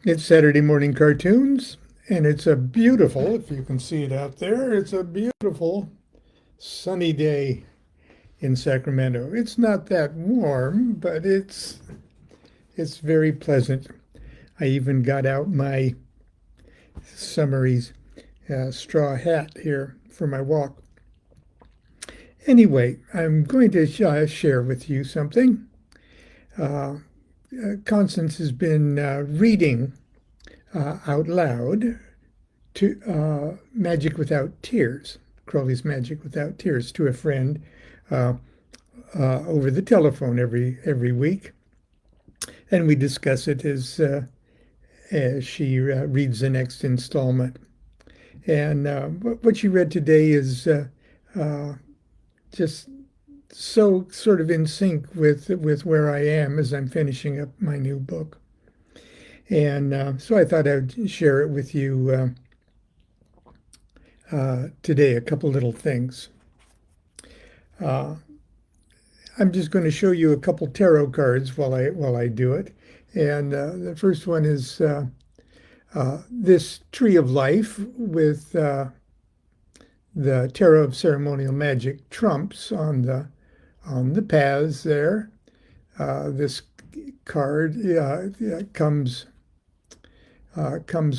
It's Saturday morning cartoons, and it's a beautiful, if you can see it out there, it's a beautiful sunny day in Sacramento. It's not that warm, but it's very pleasant. I even got out my summery straw hat here for my walk. Anyway, I'm going to share with you something. Uh, Constance has been reading out loud to Magic Without Tears, Crowley's Magic Without Tears, to a friend uh, over the telephone every week, and we discuss it as she reads the next installment. And what she read today is uh, just so sort of in sync with where I am as I'm finishing up my new book. And so I thought I'd share it with you today, a couple little things. Uh, I'm just going to show you a couple tarot cards while I do it. And the first one is this Tree of Life with the Tarot of Ceremonial Magic trumps on the paths there. This card comes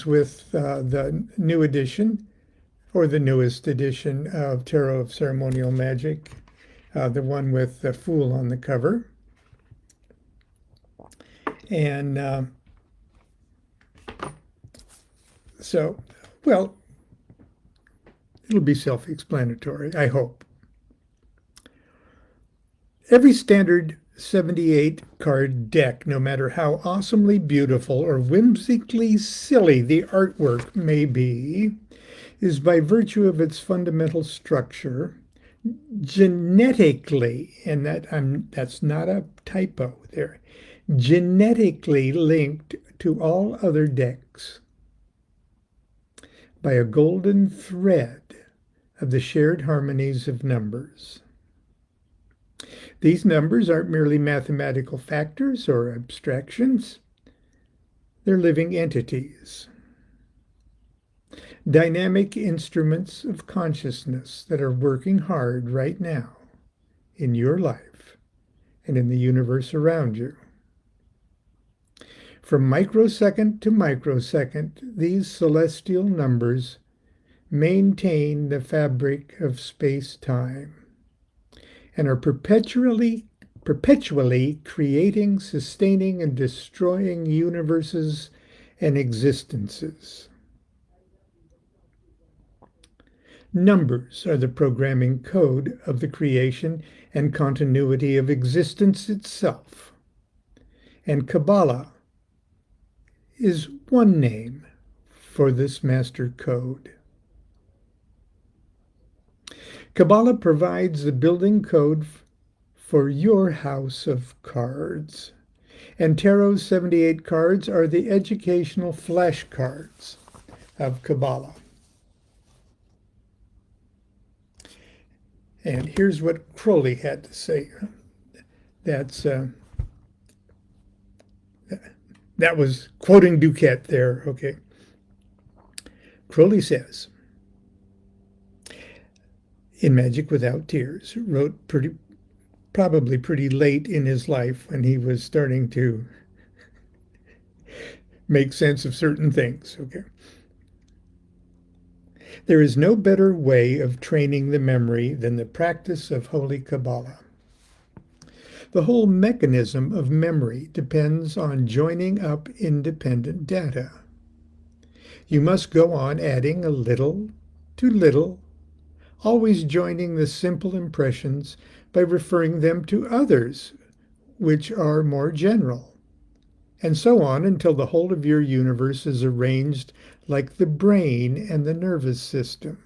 with the new edition or the newest edition of Tarot of Ceremonial Magic, the one with the Fool on the cover. And so, well, it'll be self-explanatory, I hope. Every standard 78 card deck, no matter how awesomely beautiful or whimsically silly the artwork may be, is by virtue of its fundamental structure genetically, and that's not a typo there, genetically linked to all other decks by a golden thread of the shared harmonies of numbers. These numbers aren't merely mathematical factors or abstractions. They're living entities, dynamic instruments of consciousness that are working hard right now in your life and in the universe around you. From microsecond to microsecond, these celestial numbers maintain the fabric of space-time and are perpetually creating, sustaining, and destroying universes and existences. Numbers are the programming code of the creation and continuity of existence itself. And Cabala is one name for this master code. Cabala provides the building code for your house of cards. And Tarot's 78 cards are the educational flashcards of Cabala. And here's what Crowley had to say. That was quoting DuQuette there. Okay. Crowley says, in Magic Without Tears, wrote probably pretty late in his life when he was starting to make sense of certain things. Okay. There is no better way of training the memory than the practice of Holy Cabala. The whole mechanism of memory depends on joining up independent data. You must go on adding a little to little, always joining the simple impressions by referring them to others, which are more general, and so on until the whole of your universe is arranged like the brain and the nervous system.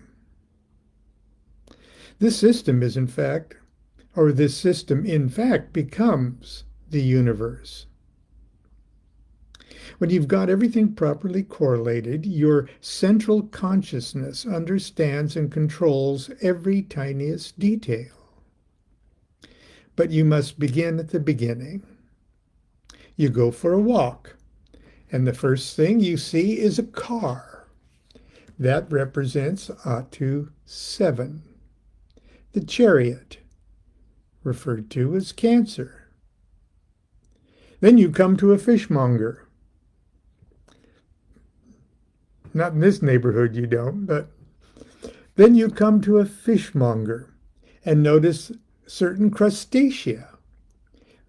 This system in fact becomes the universe. When you've got everything properly correlated, your central consciousness understands and controls every tiniest detail. But you must begin at the beginning. You go for a walk, And the first thing you see is a car. That represents Atu 7. The chariot, referred to as Cancer. Then you come to a fishmonger. Not in this neighborhood you don't, but then you come to a fishmonger and notice certain crustacea,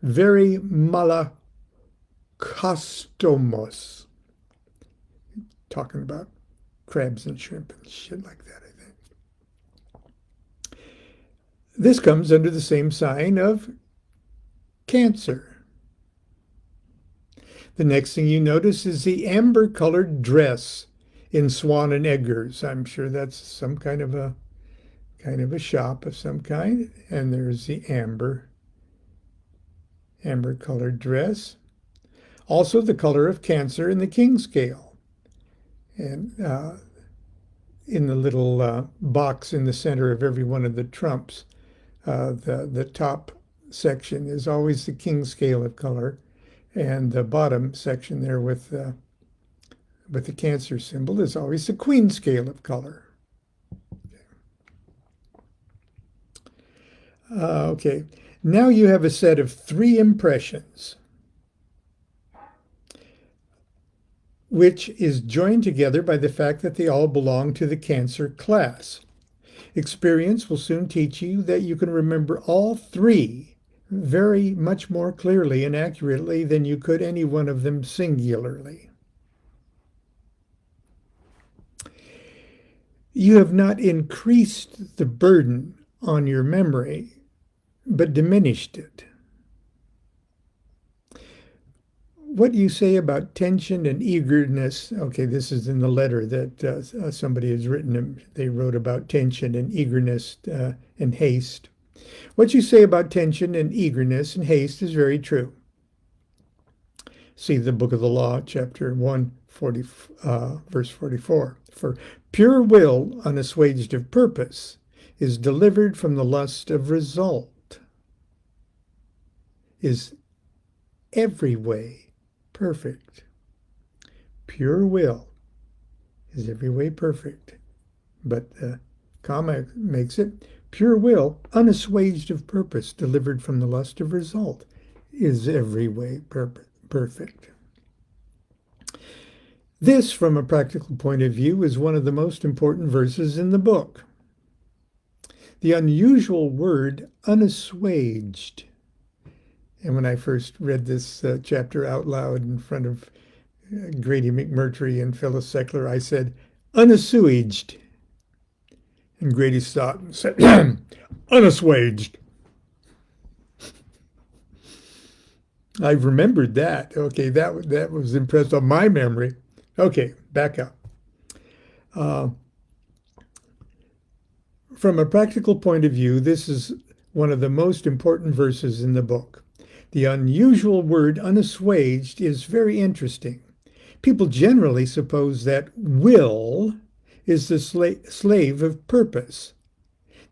very malacostomos. Talking about crabs and shrimp and shit like that, I think. This comes under the same sign of Cancer. The next thing you notice is the amber-colored dress in Swan and Edgar's. I'm sure that's some kind of a shop of some kind. And there's the amber-colored dress. Also the color of Cancer in the king scale. And in the little box in the center of every one of the trumps, the top section is always the king scale of color. And the bottom section there with the Cancer symbol is always the queen scale of color. Okay, now you have a set of 3 impressions, which is joined together by the fact that they all belong to the Cancer class. Experience will soon teach you that you can remember all 3 very much more clearly and accurately than you could any one of them singularly. You have not increased the burden on your memory, but diminished it. What you say about tension and eagerness, okay, this is in the letter that somebody has written. They wrote about tension and eagerness and haste. What you say about tension and eagerness and haste is very true. See the Book of the Law, chapter 1, verse 44. For pure will, unassuaged of purpose, is delivered from the lust of result, is every way perfect. Pure will is every way perfect. But the comma makes it pure will, unassuaged of purpose, delivered from the lust of result, is every way perfect. This, from a practical point of view, is one of the most important verses in the book. The unusual word unassuaged. And when I first read this chapter out loud in front of Grady McMurtry and Phyllis Seckler, I said, unassuaged. And Grady stopped and said, unassuaged. I remembered that. Okay, that was impressed on my memory. Okay, back up. From a practical point of view, this is one of the most important verses in the book. The unusual word unassuaged is very interesting. People generally suppose that will is the slave of purpose,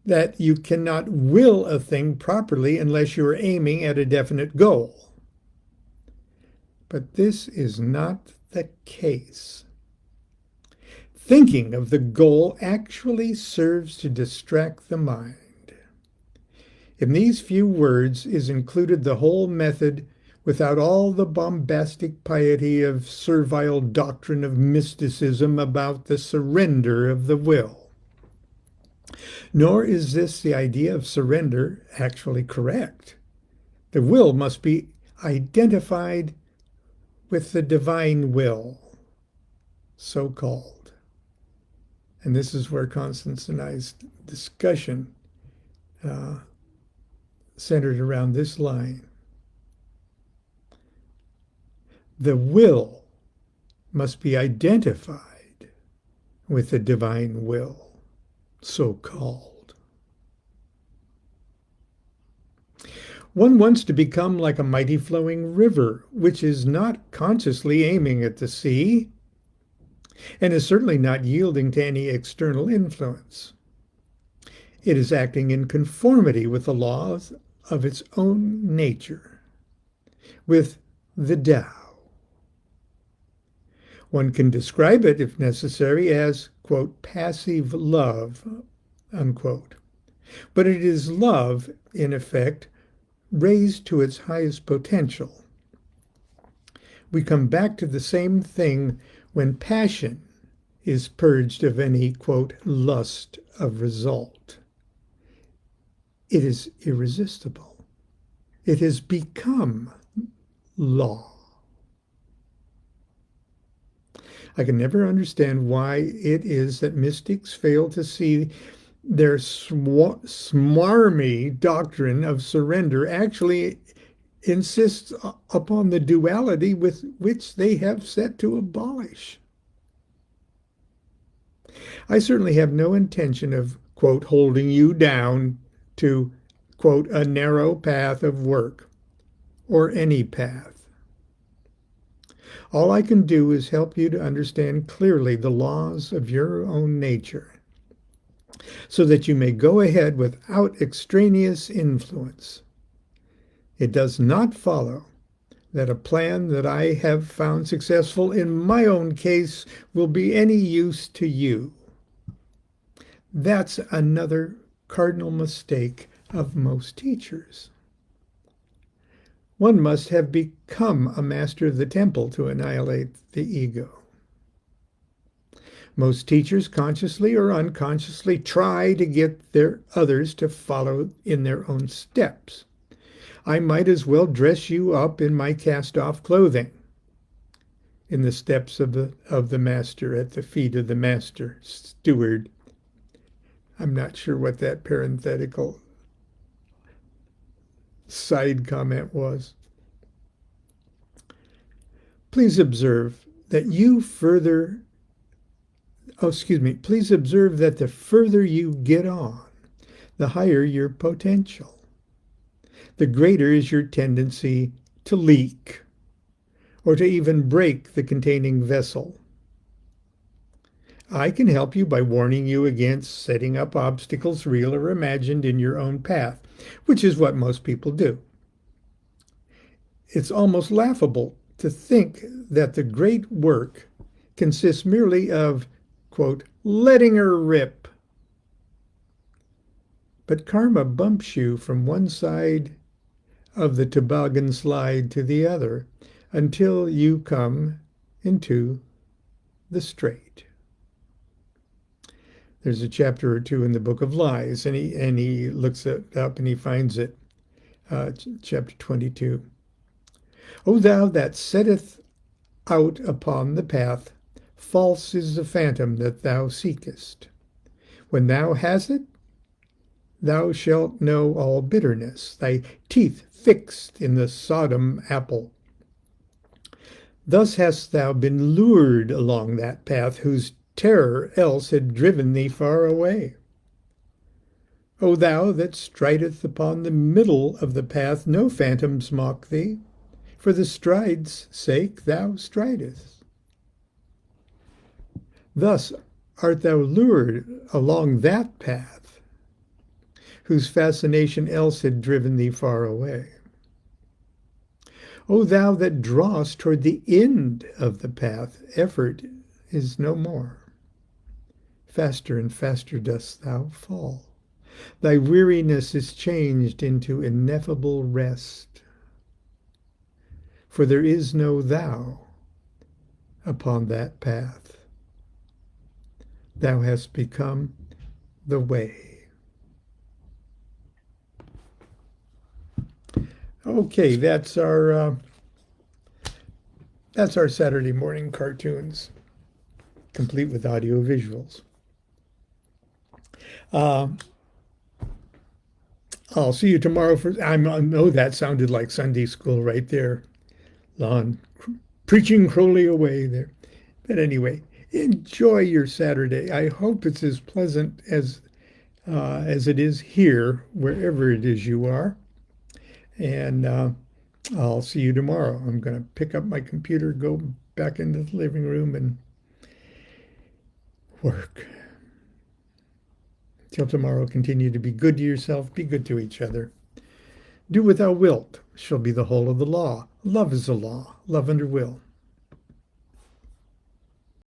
that you cannot will a thing properly unless you are aiming at a definite goal. But this is not the case. Thinking of the goal actually serves to distract the mind. In these few words is included the whole method without all the bombastic piety of servile doctrine of mysticism about the surrender of the will. Nor is this the idea of surrender actually correct. The will must be identified with the divine will, so-called. And this is where Constance and I's discussion centered around this line. The will must be identified with the divine will, so-called. One wants to become like a mighty flowing river, which is not consciously aiming at the sea, and is certainly not yielding to any external influence. It is acting in conformity with the laws of its own nature, with the Tao. One can describe it, if necessary, as, quote, passive love, unquote. But it is love, in effect, raised to its highest potential. We come back to the same thing when passion is purged of any, quote, lust of result. It is irresistible. It has become law. I can never understand why it is that mystics fail to see their smarmy doctrine of surrender actually insists upon the duality with which they have set to abolish. I certainly have no intention of, quote, holding you down to, quote, a narrow path of work or any path. All I can do is help you to understand clearly the laws of your own nature so that you may go ahead without extraneous influence. It does not follow that a plan that I have found successful in my own case will be any use to you. That's another cardinal mistake of most teachers. One must have become a master of the temple to annihilate the ego. Most teachers, consciously or unconsciously, try to get their others to follow in their own steps. I might as well dress you up in my cast-off clothing, in the steps of the master, at the feet of the master steward. I'm not sure what that parenthetical side comment was. Please observe that please observe that the further you get on, the higher your potential. The greater is your tendency to leak or to even break the containing vessel. I can help you by warning you against setting up obstacles, real or imagined, in your own path, which is what most people do. It's almost laughable to think that the great work consists merely of, quote, letting her rip. But karma bumps you from one side of the toboggan slide to the other until you come into the straight. There's a chapter or two in the Book of Lies, and he looks it up and he finds it, chapter 22. O thou that setteth out upon the path, false is the phantom that thou seekest. When thou hast it, thou shalt know all bitterness, thy teeth fixed in the Sodom apple. Thus hast thou been lured along that path, whose terror else had driven thee far away. O thou that strideth upon the middle of the path, no phantoms mock thee. For the stride's sake thou stridest. Thus art thou lured along that path, whose fascination else had driven thee far away. O thou that drawest toward the end of the path, effort is no more. Faster and faster dost thou fall. Thy weariness is changed into ineffable rest. For there is no thou upon that path. Thou hast become the way. Okay, that's our Saturday morning cartoons, complete with audio visuals. I'll see you tomorrow I know that sounded like Sunday school right there. Lon preaching Crowley away there. But anyway, enjoy your Saturday. I hope it's as pleasant as it is here, wherever it is you are. And I'll see you tomorrow. I'm going to pick up my computer, go back into the living room, and work. Till tomorrow, continue to be good to yourself, be good to each other. Do what thou wilt shall be the whole of the law. Love is the law. Love under will.